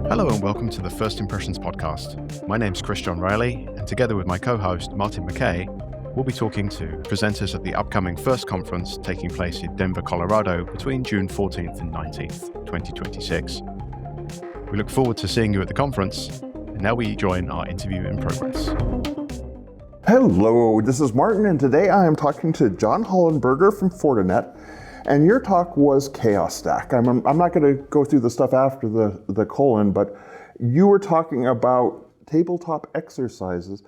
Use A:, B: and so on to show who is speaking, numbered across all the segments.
A: Hello and welcome to the First Impressions podcast. My name's Chris John Riley, and together with my co-host Martin McKay, we'll be talking to presenters at the upcoming FIRST conference taking place in Denver, Colorado between June 14th and 19th, 2026. We look forward to seeing you at the conference, and now we join our interview in progress.
B: Hello, this is Martin, and today I am talking to John Hollenberger from Fortinet, and your talk was ChaosStack. I'm not going to go through the stuff after the colon, but you were talking about tabletop exercises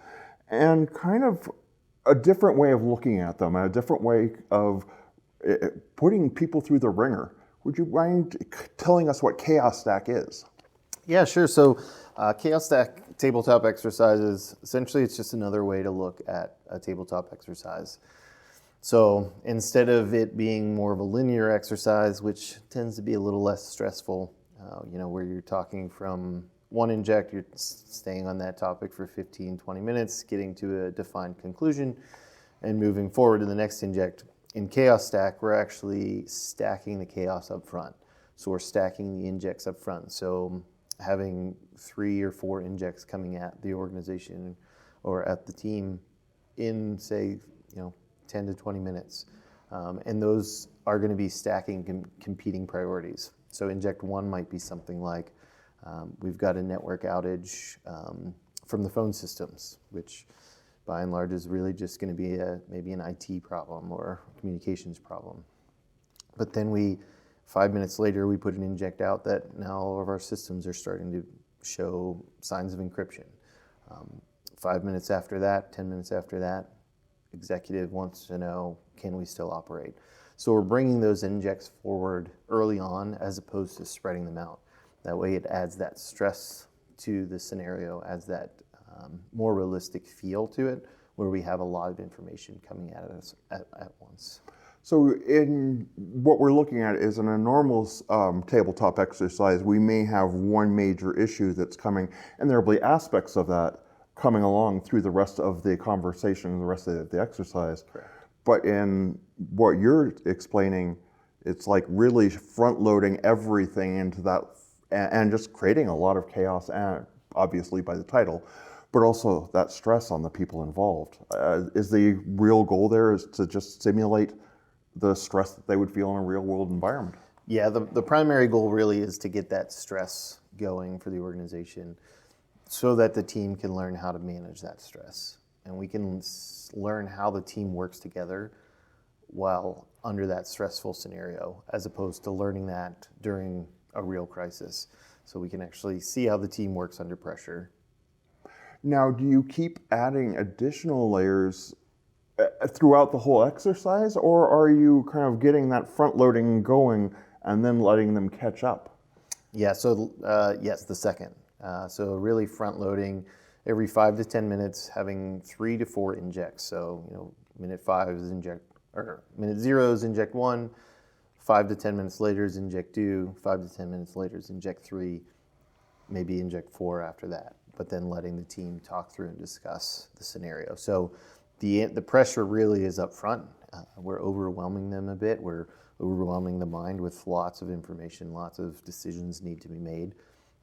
B: and kind of a different way of looking at them, a different way of putting people through the ringer. Would you mind telling us what ChaosStack is?
C: Yeah, sure. So ChaosStack tabletop exercises, essentially it's just another way to look at a tabletop exercise. So instead of it being more of a linear exercise, which tends to be a little less stressful, where you're talking from one inject, you're staying on that topic for 15, 20 minutes, getting to a defined conclusion, and moving forward to the next inject. In ChaosStack, we're actually stacking the chaos up front. So we're stacking the injects up front. So having 3 or 4 injects coming at the organization or at the team in, say, 10 to 20 minutes. And those are going to be stacking competing priorities. So inject 1 might be something like, we've got a network outage from the phone systems, which by and large is really just going to be maybe an IT problem or communications problem. But then 5 minutes later, we put an inject out that now all of our systems are starting to show signs of encryption. 5 minutes after that, 10 minutes after that, executive wants to know, can we still operate? So we're bringing those injects forward early on as opposed to spreading them out. That way it adds that stress to the scenario, adds that more realistic feel to it, where we have a lot of information coming at us at once.
B: So in what we're looking at is in a normal tabletop exercise, we may have one major issue that's coming, and there will be aspects of that coming along through the rest of the conversation, the rest of the exercise.
C: Correct.
B: But in what you're explaining, it's like really front-loading everything into that and just creating a lot of chaos, and obviously by the title, but also that stress on the people involved. Is the real goal there is to just simulate the stress that they would feel in a real-world environment?
C: Yeah, the primary goal really is to get that stress going for the organization so that the team can learn how to manage that stress. And we can learn how the team works together while under that stressful scenario, as opposed to learning that during a real crisis. So we can actually see how the team works under pressure.
B: Now, do you keep adding additional layers throughout the whole exercise, or are you kind of getting that front loading going and then letting them catch up?
C: Yeah, so yes, the second. So really front loading every 5 to 10 minutes, having 3 to 4 injects. So, minute 5 is inject, or minute 0 is inject 1, 5 to 10 minutes later is inject 2, 5 to 10 minutes later is inject 3, maybe inject 4 after that, but then letting the team talk through and discuss the scenario. So the pressure really is up front. We're overwhelming them a bit. We're overwhelming the mind with lots of information, lots of decisions need to be made.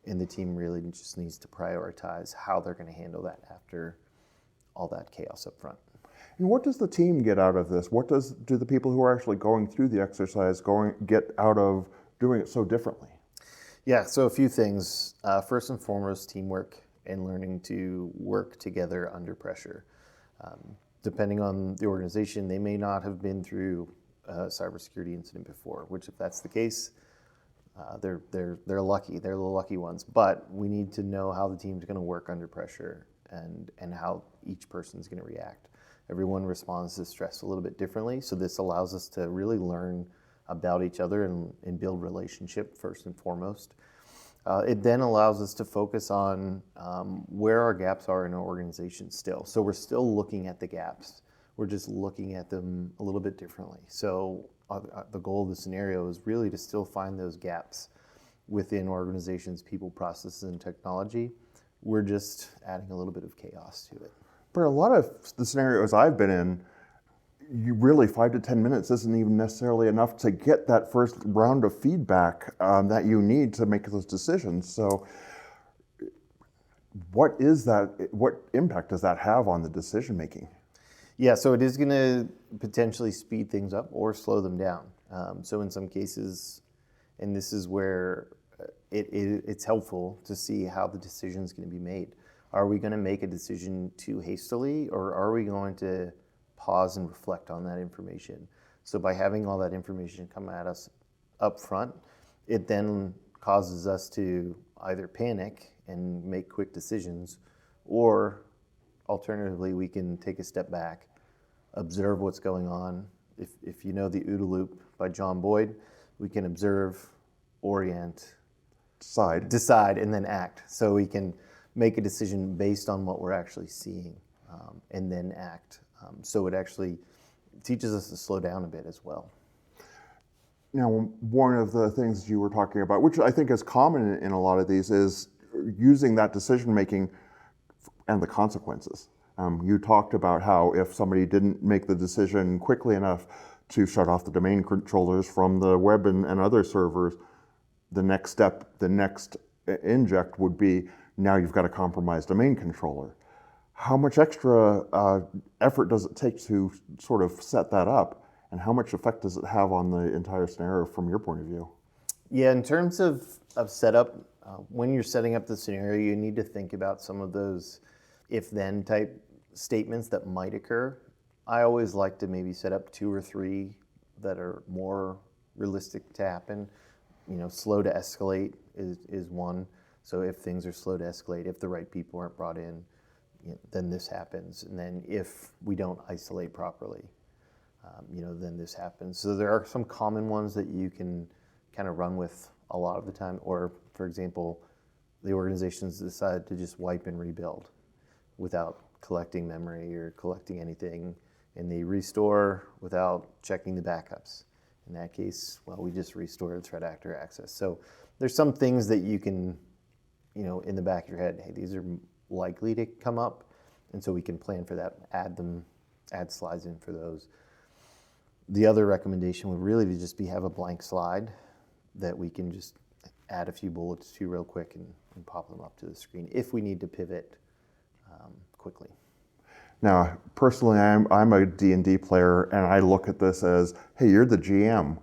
C: And the team really just needs to prioritize how they're going to handle that after all that chaos up front.
B: And what does the team get out of this? What do the people who are actually going through the exercise get out of doing it so differently?
C: Yeah, so a few things. First and foremost, teamwork and learning to work together under pressure. Depending on the organization, they may not have been through a cybersecurity incident before, which if that's the case, they're lucky. They're the lucky ones. But we need to know how the team's going to work under pressure and how each person's going to react. Everyone responds to stress a little bit differently, so this allows us to really learn about each other and build relationship first and foremost. It then allows us to focus on where our gaps are in our organization still. So we're still looking at the gaps. We're just looking at them a little bit differently. So the goal of the scenario is really to still find those gaps within organizations, people, processes, and technology. We're just adding a little bit of chaos to it.
B: But a lot of the scenarios I've been in, you really 5 to 10 minutes isn't even necessarily enough to get that first round of feedback that you need to make those decisions. So what impact does that have on the decision making?
C: Yeah, so it is going to potentially speed things up or slow them down. So in some cases, and this is where it's helpful to see how the decision is going to be made. Are we going to make a decision too hastily, or are we going to pause and reflect on that information? So by having all that information come at us up front, it then causes us to either panic and make quick decisions, or alternatively, we can take a step back, observe what's going on. If you know the OODA loop by John Boyd, we can observe, orient, decide, and then act. So we can make a decision based on what we're actually seeing, and then act. So it actually teaches us to slow down a bit as well.
B: Now, one of the things you were talking about, which I think is common in a lot of these, is using that decision making and the consequences. You talked about how if somebody didn't make the decision quickly enough to shut off the domain controllers from the web and other servers, the next step, the next inject would be, now you've got a compromised domain controller. How much extra effort does it take to sort of set that up, and how much effect does it have on the entire scenario from your point of view?
C: Yeah, in terms of setup, when you're setting up the scenario, you need to think about some of those if-then type statements that might occur. I always like to maybe set up 2 or 3 that are more realistic to happen. Slow to escalate is one. So if things are slow to escalate, if the right people aren't brought in, then this happens. And then if we don't isolate properly, then this happens. So there are some common ones that you can kind of run with a lot of the time. Or, for example, the organizations decide to just wipe and rebuild without collecting memory or collecting anything, and they restore without checking the backups. In that case, well, we just restored threat actor access. So there's some things that you can, in the back of your head, hey, these are likely to come up, and so we can plan for that, add slides in for those. The other recommendation would really just be have a blank slide that we can just add a few bullets to real quick and pop them up to the screen if we need to pivot quickly.
B: Now, personally, I'm a D&D player, and I look at this as, hey, you're the GM.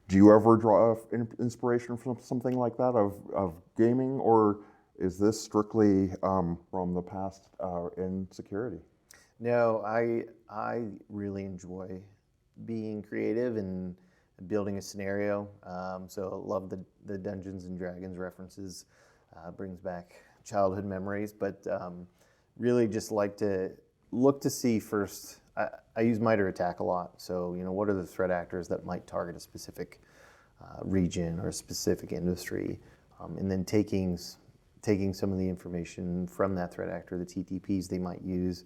B: Do you ever draw inspiration from something like that of gaming, or is this strictly from the past in security?
C: No, I really enjoy being creative and building a scenario. So I love the Dungeons and Dragons references. Brings back childhood memories, but really just like to look to see first. I use MITRE ATT&CK a lot. So what are the threat actors that might target a specific region or a specific industry, and then taking some of the information from that threat actor, the TTPs they might use,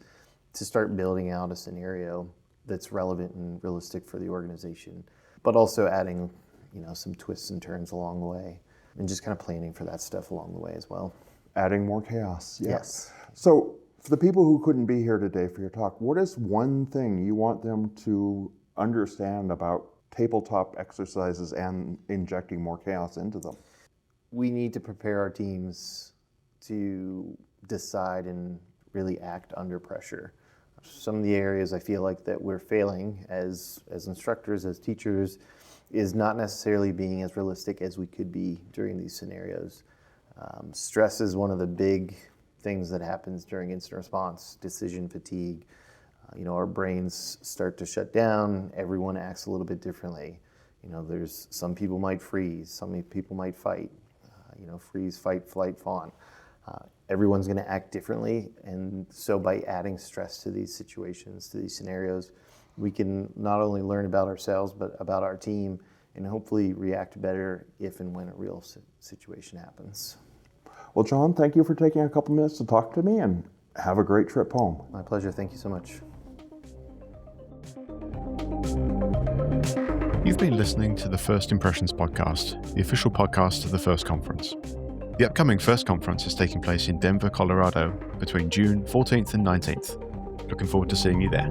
C: to start building out a scenario that's relevant and realistic for the organization, but also adding some twists and turns along the way, and just kind of planning for that stuff along the way as well.
B: Adding more chaos. Yeah.
C: Yes.
B: So for the people who couldn't be here today for your talk, what is one thing you want them to understand about tabletop exercises and injecting more chaos into them?
C: We need to prepare our teams to decide and really act under pressure. Some of the areas I feel like that we're failing as instructors, as teachers, is not necessarily being as realistic as we could be during these scenarios. Stress is one of the big things that happens during incident response, decision fatigue. Our brains start to shut down, everyone acts a little bit differently. There's some people might freeze, some people might fight, freeze, fight, flight, fawn. Everyone's going to act differently, and so by adding stress to these situations, to these scenarios, we can not only learn about ourselves, but about our team, and hopefully react better if and when a real situation happens.
B: Well, John, thank you for taking a couple minutes to talk to me, and have a great trip home.
C: My pleasure. Thank you so much.
A: You've been listening to the First Impressions podcast, the official podcast of the FIRST Conference. The upcoming FIRST Conference is taking place in Denver, Colorado, between June 14th and 19th. Looking forward to seeing you there.